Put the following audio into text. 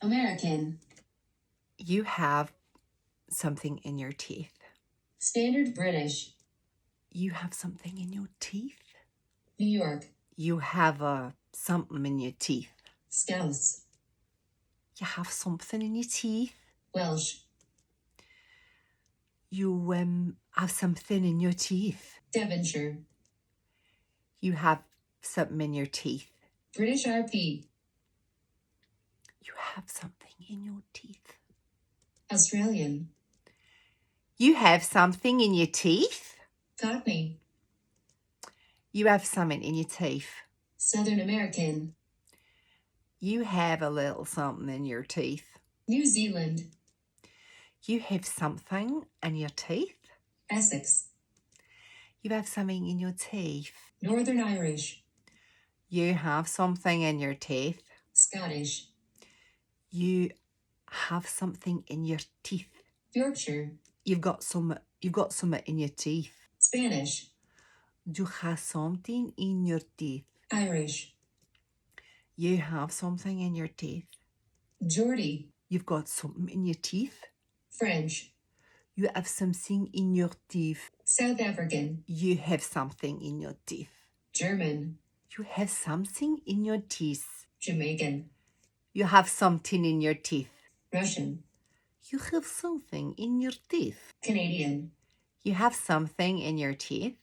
American. You have something in your teeth. Standard British. You have something in your teeth. New York. You have something in your teeth. Scouse. You have something in your teeth. Welsh. You have something in your teeth. Devonshire. You have something in your teeth. British RP. You have something in your teeth. Australian. You have something in your teeth. Cockney. You have something in your teeth. Southern American. You have a little something in your teeth. New Zealand. You have something in your teeth. Essex. You have something in your teeth. Northern Irish. You have something in your teeth. Scottish. You have something in your teeth. Yorkshire. You've got something in your teeth. Spanish. You have something in your teeth. Irish. You have something in your teeth. Geordie. You've got something in your teeth. French. You have something in your teeth. South African. You have something in your teeth. German. You have something in your teeth. Jamaican. You have something in your teeth. Russian. You have something in your teeth. Canadian. You have something in your teeth.